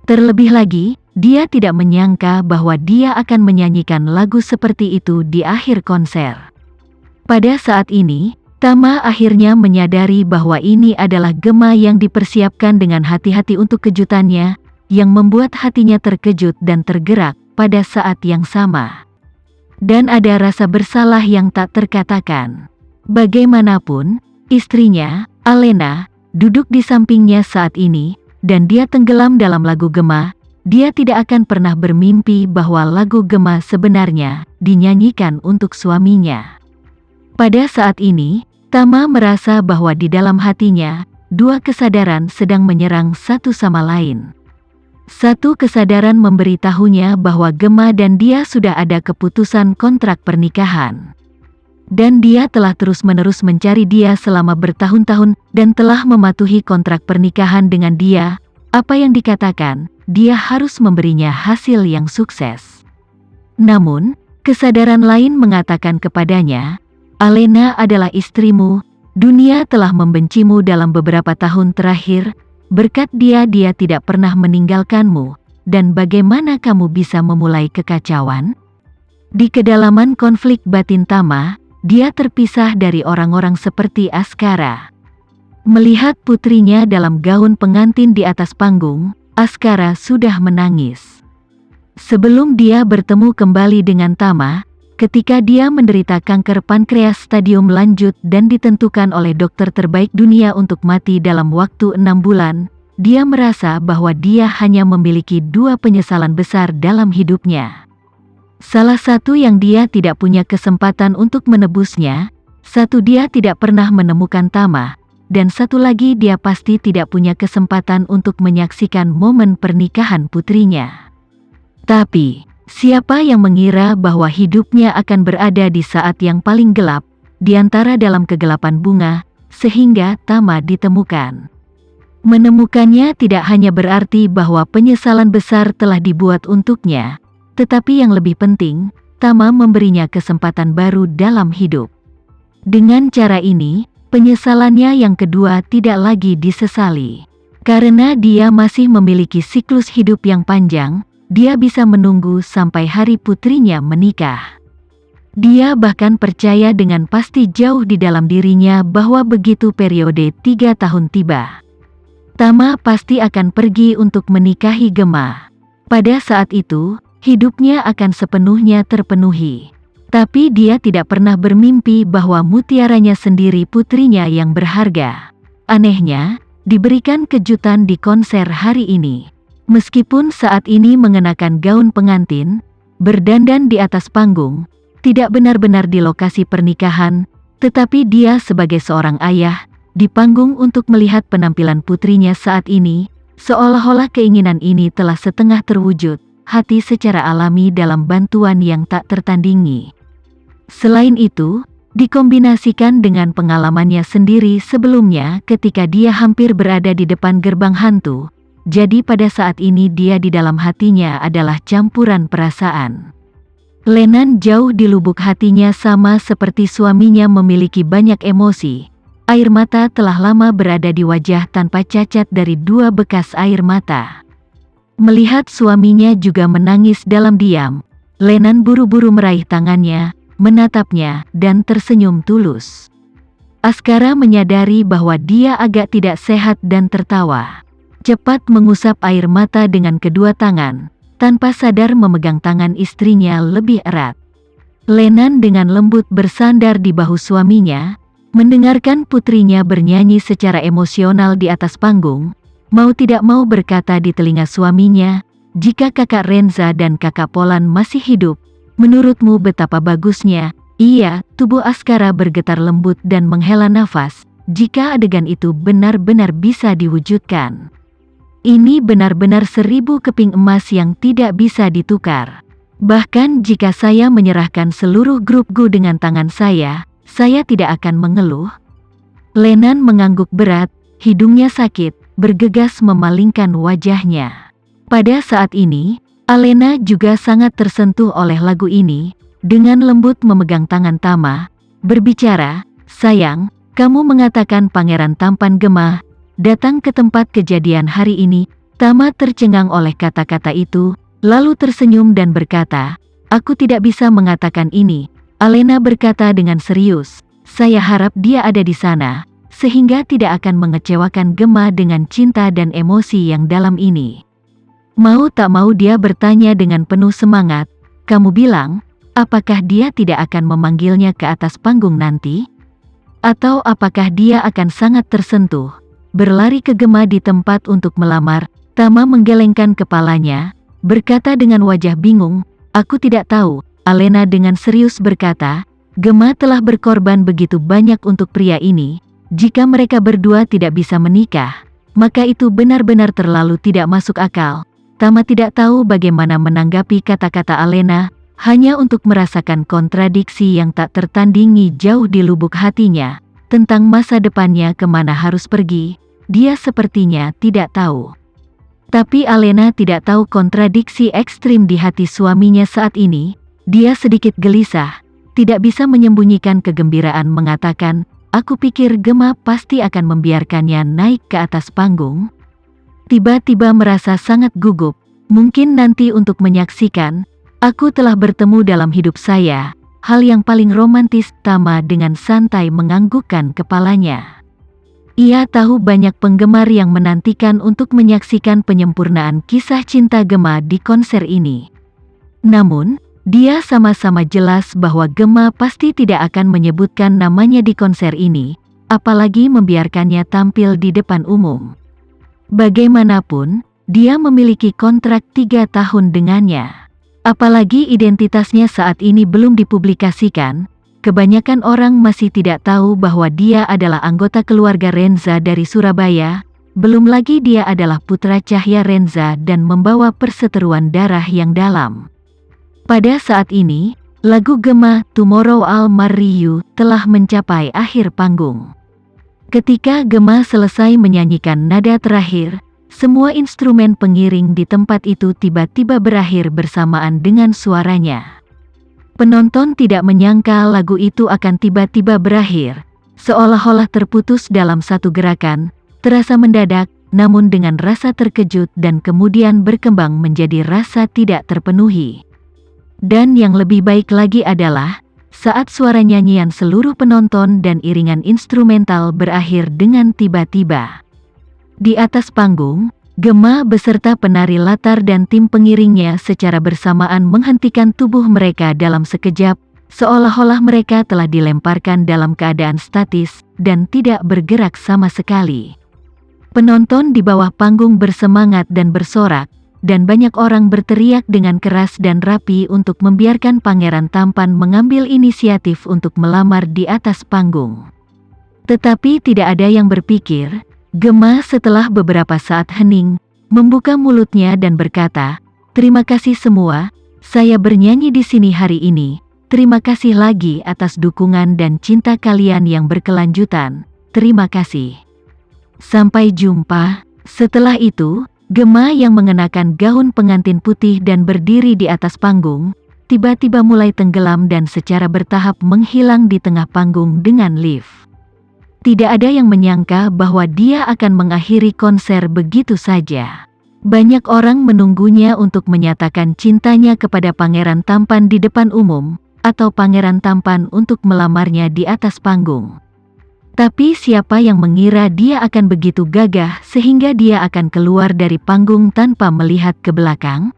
Terlebih lagi, dia tidak menyangka bahwa dia akan menyanyikan lagu seperti itu di akhir konser. Pada saat ini, Tama akhirnya menyadari bahwa ini adalah Gema yang dipersiapkan dengan hati-hati untuk kejutannya, yang membuat hatinya terkejut dan tergerak pada saat yang sama. Dan ada rasa bersalah yang tak terkatakan. Bagaimanapun, istrinya, Alena, duduk di sampingnya saat ini, dan dia tenggelam dalam lagu Gema. Dia tidak akan pernah bermimpi bahwa lagu Gema sebenarnya dinyanyikan untuk suaminya. Pada saat ini, Tama merasa bahwa di dalam hatinya, dua kesadaran sedang menyerang satu sama lain. Satu kesadaran memberitahunya bahwa Gema dan dia sudah ada keputusan kontrak pernikahan. Dan dia telah terus-menerus mencari dia selama bertahun-tahun dan telah mematuhi kontrak pernikahan dengan dia. Apa yang dikatakan, dia harus memberinya hasil yang sukses. Namun, kesadaran lain mengatakan kepadanya, Alena adalah istrimu, dunia telah membencimu dalam beberapa tahun terakhir, berkat dia tidak pernah meninggalkanmu, dan bagaimana kamu bisa memulai kekacauan? Di kedalaman konflik batin Tama, dia terpisah dari orang-orang seperti Askara. Melihat putrinya dalam gaun pengantin di atas panggung, Askara sudah menangis. Sebelum dia bertemu kembali dengan Tama, ketika dia menderita kanker pankreas stadium lanjut dan ditentukan oleh dokter terbaik dunia untuk mati dalam waktu 6 bulan, dia merasa bahwa dia hanya memiliki dua penyesalan besar dalam hidupnya. Salah satu yang dia tidak punya kesempatan untuk menebusnya, satu dia tidak pernah menemukan Tama, dan satu lagi dia pasti tidak punya kesempatan untuk menyaksikan momen pernikahan putrinya. Tapi, siapa yang mengira bahwa hidupnya akan berada di saat yang paling gelap, di antara dalam kegelapan bunga, sehingga Tama ditemukan. Menemukannya tidak hanya berarti bahwa penyesalan besar telah dibuat untuknya, tetapi yang lebih penting, Tama memberinya kesempatan baru dalam hidup. Dengan cara ini, penyesalannya yang kedua tidak lagi disesali. Karena dia masih memiliki siklus hidup yang panjang, dia bisa menunggu sampai hari putrinya menikah. Dia bahkan percaya dengan pasti jauh di dalam dirinya bahwa begitu periode 3 tahun tiba, Tama pasti akan pergi untuk menikahi Gema. Pada saat itu, hidupnya akan sepenuhnya terpenuhi. Tapi dia tidak pernah bermimpi bahwa mutiaranya sendiri putrinya yang berharga. Anehnya, diberikan kejutan di konser hari ini. Meskipun saat ini mengenakan gaun pengantin, berdandan di atas panggung, tidak benar-benar di lokasi pernikahan, tetapi dia sebagai seorang ayah, di panggung untuk melihat penampilan putrinya saat ini, seolah-olah keinginan ini telah setengah terwujud, hati secara alami dalam bantuan yang tak tertandingi. Selain itu, dikombinasikan dengan pengalamannya sendiri sebelumnya ketika dia hampir berada di depan gerbang hantu, jadi pada saat ini dia di dalam hatinya adalah campuran perasaan. Lenan jauh di lubuk hatinya sama seperti suaminya memiliki banyak emosi. Air mata telah lama berada di wajah tanpa cacat dari 2 bekas air mata. Melihat suaminya juga menangis dalam diam, Lenan buru-buru meraih tangannya, menatapnya, dan tersenyum tulus. Askara menyadari bahwa dia agak tidak sehat dan tertawa. Cepat mengusap air mata dengan kedua tangan, tanpa sadar memegang tangan istrinya lebih erat. Lenan dengan lembut bersandar di bahu suaminya, mendengarkan putrinya bernyanyi secara emosional di atas panggung, mau tidak mau berkata di telinga suaminya, jika kakak Renza dan kakak Polan masih hidup, menurutmu betapa bagusnya. Iya, tubuh Askara bergetar lembut dan menghela nafas, jika adegan itu benar-benar bisa diwujudkan. Ini benar-benar 1000 keping emas yang tidak bisa ditukar. Bahkan jika saya menyerahkan seluruh grupku dengan tangan saya tidak akan mengeluh. Lenan mengangguk berat, hidungnya sakit, bergegas memalingkan wajahnya. Pada saat ini, Alena juga sangat tersentuh oleh lagu ini, dengan lembut memegang tangan Tama, berbicara, sayang, kamu mengatakan pangeran tampan Gema datang ke tempat kejadian hari ini, Tama tercengang oleh kata-kata itu, lalu tersenyum dan berkata, "Aku tidak bisa mengatakan ini." Alena berkata dengan serius, "Saya harap dia ada di sana, sehingga tidak akan mengecewakan Gemma dengan cinta dan emosi yang dalam ini." Mau tak mau dia bertanya dengan penuh semangat, "Kamu bilang, apakah dia tidak akan memanggilnya ke atas panggung nanti? Atau apakah dia akan sangat tersentuh, berlari ke Gemma di tempat untuk melamar?" Tama menggelengkan kepalanya, berkata dengan wajah bingung, "Aku tidak tahu." Alena dengan serius berkata, "Gemma telah berkorban begitu banyak untuk pria ini. Jika mereka berdua tidak bisa menikah, maka itu benar-benar terlalu tidak masuk akal." Tama tidak tahu bagaimana menanggapi kata-kata Alena, hanya untuk merasakan kontradiksi yang tak tertandingi jauh di lubuk hatinya. Tentang masa depannya kemana harus pergi, dia sepertinya tidak tahu. Tapi Alena tidak tahu kontradiksi ekstrim di hati suaminya saat ini. Dia sedikit gelisah, tidak bisa menyembunyikan kegembiraan mengatakan, "Aku pikir Gemma pasti akan membiarkannya naik ke atas panggung." Tiba-tiba merasa sangat gugup, mungkin nanti untuk menyaksikan, "Aku telah bertemu dalam hidup saya, hal yang paling romantis." Tama dengan santai menganggukkan kepalanya. Ia tahu banyak penggemar yang menantikan untuk menyaksikan penyempurnaan kisah cinta Gemma di konser ini. Namun, dia sama-sama jelas bahwa Gemma pasti tidak akan menyebutkan namanya di konser ini, apalagi membiarkannya tampil di depan umum. Bagaimanapun, dia memiliki kontrak 3 tahun dengannya. Apalagi identitasnya saat ini belum dipublikasikan. Kebanyakan orang masih tidak tahu bahwa dia adalah anggota keluarga Renza dari Surabaya, belum lagi dia adalah putra Cahya Renza dan membawa perseteruan darah yang dalam. Pada saat ini, lagu Gemma Tomorrow I'll Marry You telah mencapai akhir panggung. Ketika Gemma selesai menyanyikan nada terakhir, semua instrumen pengiring di tempat itu tiba-tiba berakhir bersamaan dengan suaranya. Penonton tidak menyangka lagu itu akan tiba-tiba berakhir, seolah-olah terputus dalam satu gerakan, terasa mendadak, namun dengan rasa terkejut dan kemudian berkembang menjadi rasa tidak terpenuhi. Dan yang lebih baik lagi adalah, saat suara nyanyian seluruh penonton dan iringan instrumental berakhir dengan tiba-tiba. Di atas panggung, Gemma beserta penari latar dan tim pengiringnya secara bersamaan menghentikan tubuh mereka dalam sekejap, seolah-olah mereka telah dilemparkan dalam keadaan statis dan tidak bergerak sama sekali. Penonton di bawah panggung bersemangat dan bersorak, dan banyak orang berteriak dengan keras dan rapi untuk membiarkan Pangeran Tampan mengambil inisiatif untuk melamar di atas panggung. Tetapi tidak ada yang berpikir, Gemma setelah beberapa saat hening, membuka mulutnya dan berkata, "Terima kasih semua, saya bernyanyi di sini hari ini. Terima kasih lagi atas dukungan dan cinta kalian yang berkelanjutan. Terima kasih. Sampai jumpa." Setelah itu, Gemma yang mengenakan gaun pengantin putih dan berdiri di atas panggung, tiba-tiba mulai tenggelam dan secara bertahap menghilang di tengah panggung dengan lift. Tidak ada yang menyangka bahwa dia akan mengakhiri konser begitu saja. Banyak orang menunggunya untuk menyatakan cintanya kepada Pangeran Tampan di depan umum, atau Pangeran Tampan untuk melamarnya di atas panggung. Tapi siapa yang mengira dia akan begitu gagah sehingga dia akan keluar dari panggung tanpa melihat ke belakang?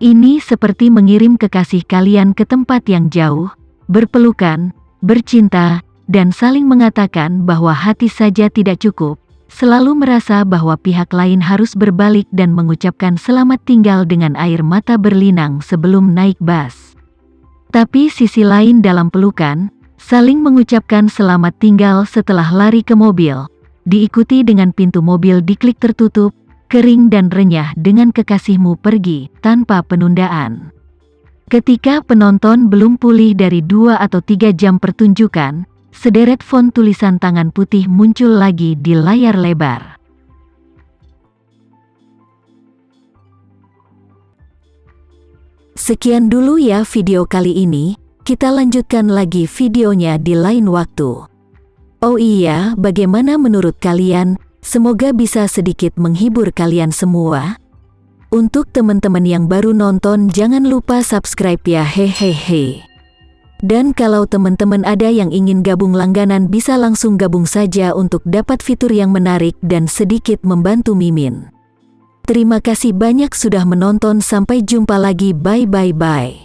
Ini seperti mengirim kekasih kalian ke tempat yang jauh, berpelukan, bercinta, dan saling mengatakan bahwa hati saja tidak cukup, selalu merasa bahwa pihak lain harus berbalik dan mengucapkan selamat tinggal dengan air mata berlinang sebelum naik bus. Tapi sisi lain dalam pelukan, saling mengucapkan selamat tinggal setelah lari ke mobil, diikuti dengan pintu mobil diklik tertutup, kering dan renyah dengan kekasihmu pergi tanpa penundaan. Ketika penonton belum pulih dari 2 atau 3 jam pertunjukan, sederet font tulisan tangan putih muncul lagi di layar lebar. Sekian dulu ya video kali ini, kita lanjutkan lagi videonya di lain waktu. Oh iya, bagaimana menurut kalian? Semoga bisa sedikit menghibur kalian semua. Untuk teman-teman yang baru nonton, jangan lupa subscribe ya, hehehe. Dan kalau teman-teman ada yang ingin gabung langganan, bisa langsung gabung saja untuk dapat fitur yang menarik dan sedikit membantu Mimin. Terima kasih banyak sudah menonton, sampai jumpa lagi, bye.